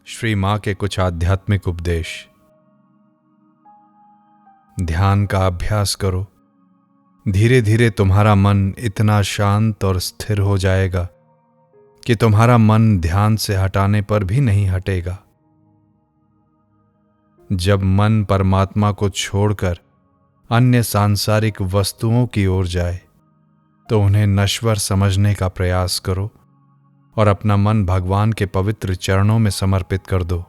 श्री मां के कुछ आध्यात्मिक उपदेश। ध्यान का अभ्यास करो। धीरे धीरे तुम्हारा मन इतना शांत और स्थिर हो जाएगा कि तुम्हारा मन ध्यान से हटाने पर भी नहीं हटेगा। जब मन परमात्मा को छोड़कर अन्य सांसारिक वस्तुओं की ओर जाए तो उन्हें नश्वर समझने का प्रयास करो और अपना मन भगवान के पवित्र चरणों में समर्पित कर दो।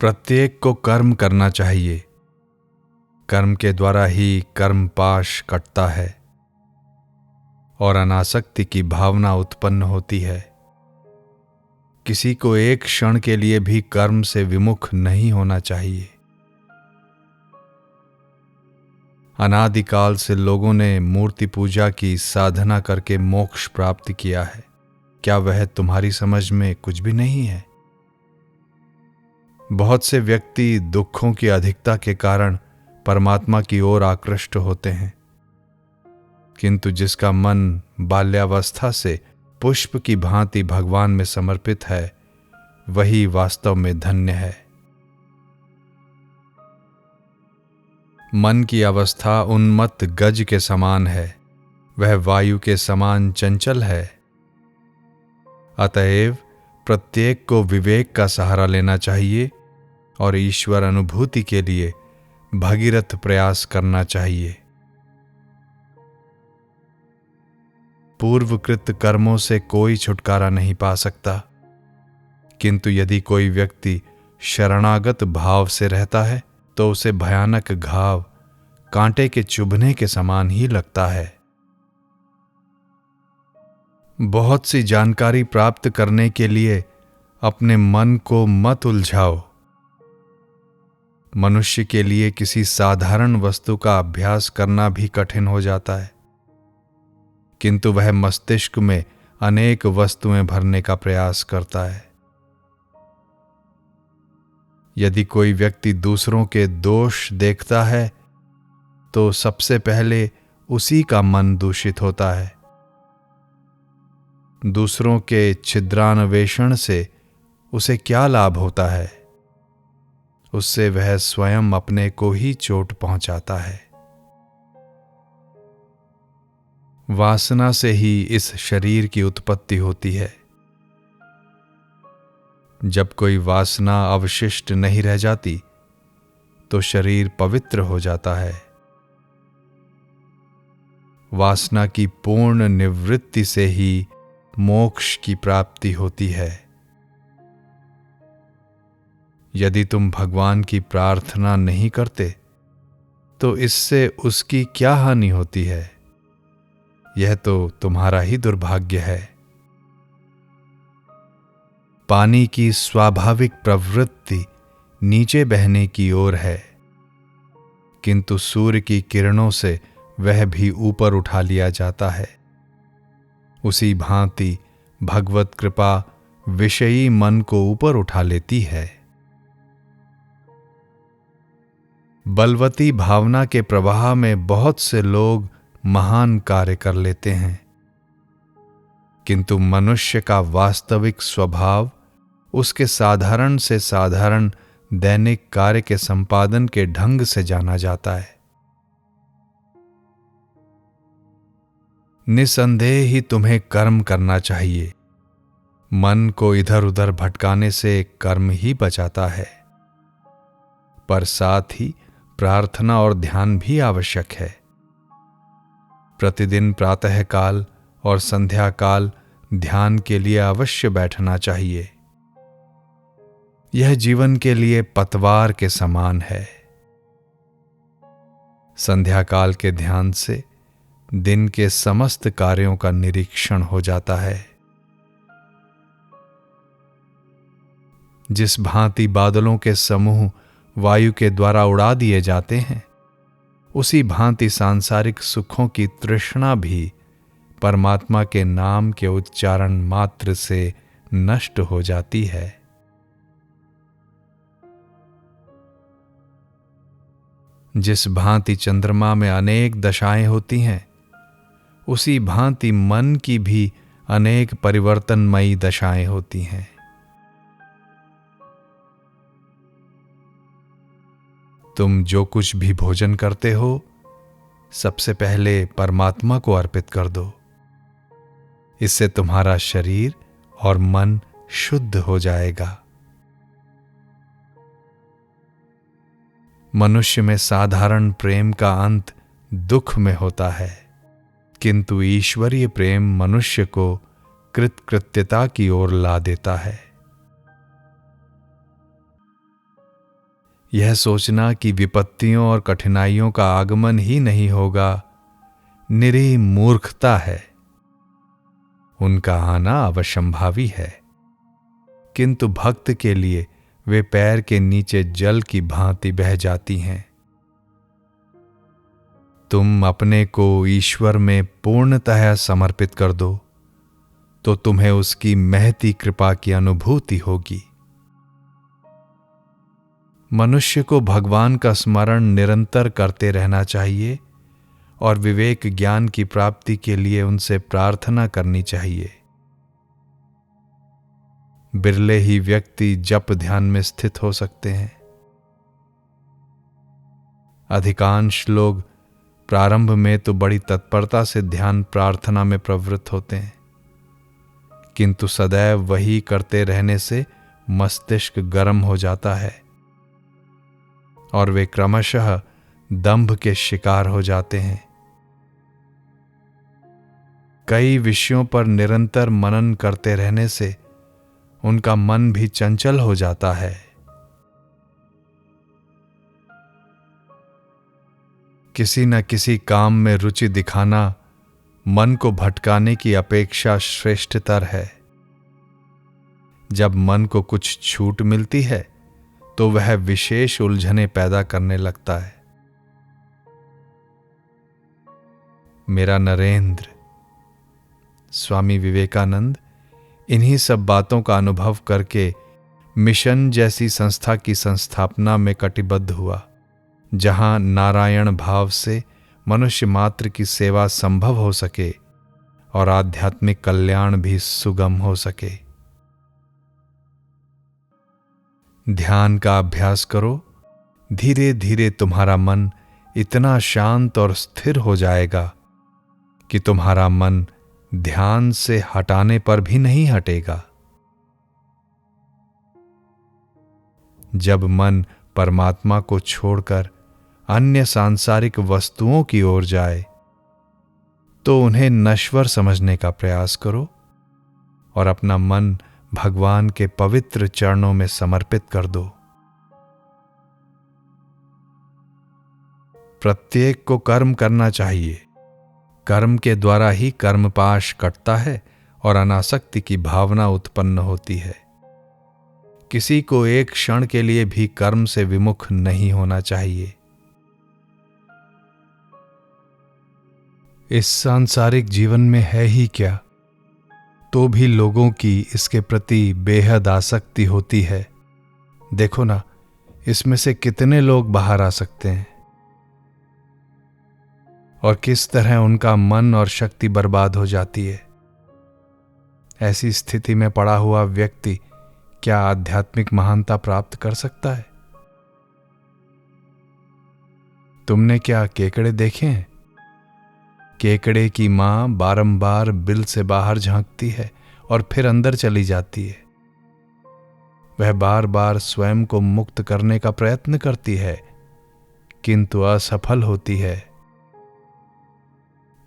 प्रत्येक को कर्म करना चाहिए। कर्म के द्वारा ही कर्म पाश कटता है और अनासक्ति की भावना उत्पन्न होती है। किसी को एक क्षण के लिए भी कर्म से विमुख नहीं होना चाहिए। अनादिकाल से लोगों ने मूर्ति पूजा की साधना करके मोक्ष प्राप्त किया है। क्या वह तुम्हारी समझ में कुछ भी नहीं है? बहुत से व्यक्ति दुखों की अधिकता के कारण परमात्मा की ओर आकृष्ट होते हैं, किंतु जिसका मन बाल्यावस्था से पुष्प की भांति भगवान में समर्पित है, वही वास्तव में धन्य है। मन की अवस्था उन्मत्त गज के समान है, वह वायु के समान चंचल है। अतएव प्रत्येक को विवेक का सहारा लेना चाहिए और ईश्वर अनुभूति के लिए भगीरथ प्रयास करना चाहिए। पूर्वकृत कर्मों से कोई छुटकारा नहीं पा सकता, किंतु यदि कोई व्यक्ति शरणागत भाव से रहता है तो उसे भयानक घाव कांटे के चुभने के समान ही लगता है। बहुत सी जानकारी प्राप्त करने के लिए अपने मन को मत उलझाओ। मनुष्य के लिए किसी साधारण वस्तु का अभ्यास करना भी कठिन हो जाता है, किंतु वह मस्तिष्क में अनेक वस्तुएं भरने का प्रयास करता है। यदि कोई व्यक्ति दूसरों के दोष देखता है तो सबसे पहले उसी का मन दूषित होता है। दूसरों के छिद्रान्वेषण से उसे क्या लाभ होता है? उससे वह स्वयं अपने को ही चोट पहुंचाता है। वासना से ही इस शरीर की उत्पत्ति होती है। जब कोई वासना अवशिष्ट नहीं रह जाती तो शरीर पवित्र हो जाता है। वासना की पूर्ण निवृत्ति से ही मोक्ष की प्राप्ति होती है। यदि तुम भगवान की प्रार्थना नहीं करते तो इससे उसकी क्या हानि होती है? यह तो तुम्हारा ही दुर्भाग्य है। पानी की स्वाभाविक प्रवृत्ति नीचे बहने की ओर है, किंतु सूर्य की किरणों से वह भी ऊपर उठा लिया जाता है। उसी भांति भगवत कृपा विषयी मन को ऊपर उठा लेती है। बलवती भावना के प्रवाह में बहुत से लोग महान कार्य कर लेते हैं, किंतु मनुष्य का वास्तविक स्वभाव उसके साधारण से साधारण दैनिक कार्य के संपादन के ढंग से जाना जाता है। निसंदेह ही तुम्हें कर्म करना चाहिए। मन को इधर उधर भटकाने से कर्म ही बचाता है, पर साथ ही प्रार्थना और ध्यान भी आवश्यक है। प्रतिदिन प्रातःकाल और संध्या काल ध्यान के लिए अवश्य बैठना चाहिए। यह जीवन के लिए पतवार के समान है। संध्या काल के ध्यान से दिन के समस्त कार्यों का निरीक्षण हो जाता है। जिस भांति बादलों के समूह वायु के द्वारा उड़ा दिए जाते हैं, उसी भांति सांसारिक सुखों की तृष्णा भी परमात्मा के नाम के उच्चारण मात्र से नष्ट हो जाती है। जिस भांति चंद्रमा में अनेक दशाएं होती हैं, उसी भांति मन की भी अनेक परिवर्तनमयी दशाएं होती हैं। तुम जो कुछ भी भोजन करते हो सबसे पहले परमात्मा को अर्पित कर दो। इससे तुम्हारा शरीर और मन शुद्ध हो जाएगा। मनुष्य में साधारण प्रेम का अंत दुख में होता है, किंतु ईश्वरीय प्रेम मनुष्य को कृतकृत्यता की ओर ला देता है। यह सोचना कि विपत्तियों और कठिनाइयों का आगमन ही नहीं होगा निरी मूर्खता है। उनका आना अवश्यंभावी है, किंतु भक्त के लिए वे पैर के नीचे जल की भांति बह जाती हैं। तुम अपने को ईश्वर में पूर्णतः समर्पित कर दो तो तुम्हें उसकी महती कृपा की अनुभूति होगी। मनुष्य को भगवान का स्मरण निरंतर करते रहना चाहिए और विवेक ज्ञान की प्राप्ति के लिए उनसे प्रार्थना करनी चाहिए। बिरले ही व्यक्ति जप ध्यान में स्थित हो सकते हैं। अधिकांश लोग प्रारंभ में तो बड़ी तत्परता से ध्यान प्रार्थना में प्रवृत्त होते हैं, किंतु सदैव वही करते रहने से मस्तिष्क गर्म हो जाता है और वे क्रमशः दंभ के शिकार हो जाते हैं। कई विषयों पर निरंतर मनन करते रहने से उनका मन भी चंचल हो जाता है। किसी न किसी काम में रुचि दिखाना मन को भटकाने की अपेक्षा श्रेष्ठतर है। जब मन को कुछ छूट मिलती है तो वह विशेष उलझने पैदा करने लगता है। मेरा नरेंद्र, स्वामी विवेकानंद इन्हीं सब बातों का अनुभव करके मिशन जैसी संस्था की संस्थापना में कटिबद्ध हुआ, जहां नारायण भाव से मनुष्य मात्र की सेवा संभव हो सके और आध्यात्मिक कल्याण भी सुगम हो सके। ध्यान का अभ्यास करो, धीरे धीरे तुम्हारा मन इतना शांत और स्थिर हो जाएगा कि तुम्हारा मन ध्यान से हटाने पर भी नहीं हटेगा। जब मन परमात्मा को छोड़कर अन्य सांसारिक वस्तुओं की ओर जाए तो उन्हें नश्वर समझने का प्रयास करो और अपना मन भगवान के पवित्र चरणों में समर्पित कर दो। प्रत्येक को कर्म करना चाहिए। कर्म के द्वारा ही कर्मपाश कटता है और अनासक्ति की भावना उत्पन्न होती है। किसी को एक क्षण के लिए भी कर्म से विमुख नहीं होना चाहिए। इस सांसारिक जीवन में है ही क्या, तो भी लोगों की इसके प्रति बेहद आसक्ति होती है। देखो ना, इसमें से कितने लोग बाहर आ सकते हैं और किस तरह उनका मन और शक्ति बर्बाद हो जाती है। ऐसी स्थिति में पड़ा हुआ व्यक्ति क्या आध्यात्मिक महानता प्राप्त कर सकता है? तुमने क्या केकड़े देखे हैं? केकड़े की मां बारंबार बिल से बाहर झांकती है और फिर अंदर चली जाती है। वह बार बार स्वयं को मुक्त करने का प्रयत्न करती है, किंतु असफल होती है।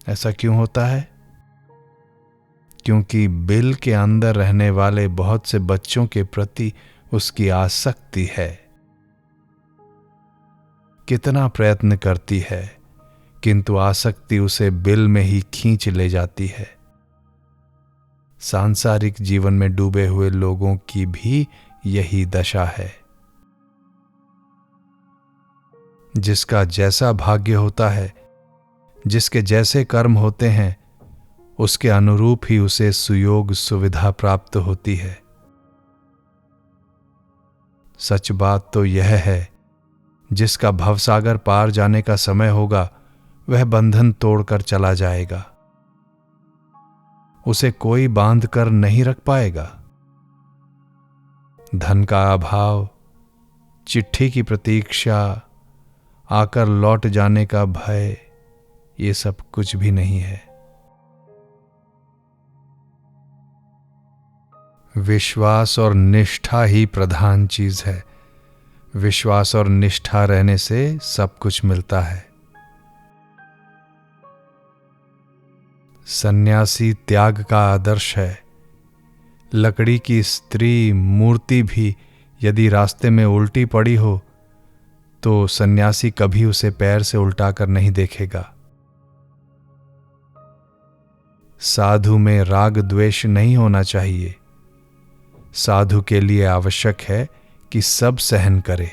ऐसा क्यों होता है? क्योंकि बिल के अंदर रहने वाले बहुत से बच्चों के प्रति उसकी आसक्ति है। कितना प्रयत्न करती है, किंतु आसक्ति उसे बिल में ही खींच ले जाती है। सांसारिक जीवन में डूबे हुए लोगों की भी यही दशा है। जिसका जैसा भाग्य होता है, जिसके जैसे कर्म होते हैं, उसके अनुरूप ही उसे सुयोग सुविधा प्राप्त होती है। सच बात तो यह है, जिसका भवसागर पार जाने का समय होगा वह बंधन तोड़कर चला जाएगा। उसे कोई बांध कर नहीं रख पाएगा। धन का अभाव, चिट्ठी की प्रतीक्षा, आकर लौट जाने का भय, ये सब कुछ भी नहीं है। विश्वास और निष्ठा ही प्रधान चीज है। विश्वास और निष्ठा रहने से सब कुछ मिलता है। सन्यासी त्याग का आदर्श है। लकड़ी की स्त्री मूर्ति भी यदि रास्ते में उल्टी पड़ी हो तो सन्यासी कभी उसे पैर से उल्टाकर नहीं देखेगा। साधु में राग द्वेष नहीं होना चाहिए। साधु के लिए आवश्यक है कि सब सहन करे।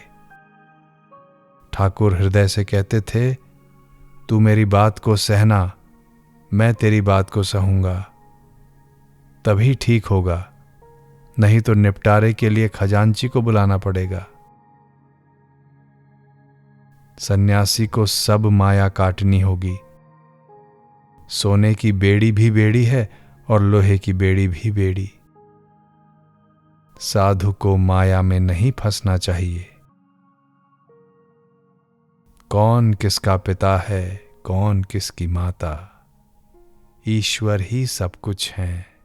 ठाकुर हृदय से कहते थे, तू मेरी बात को सहना, मैं तेरी बात को सहूंगा, तभी ठीक होगा, नहीं तो निपटारे के लिए खजांची को बुलाना पड़ेगा। सन्यासी को सब माया काटनी होगी। सोने की बेड़ी भी बेड़ी है और लोहे की बेड़ी भी बेड़ी। साधु को माया में नहीं फंसना चाहिए। कौन किसका पिता है, कौन किसकी माता, ईश्वर ही सब कुछ है।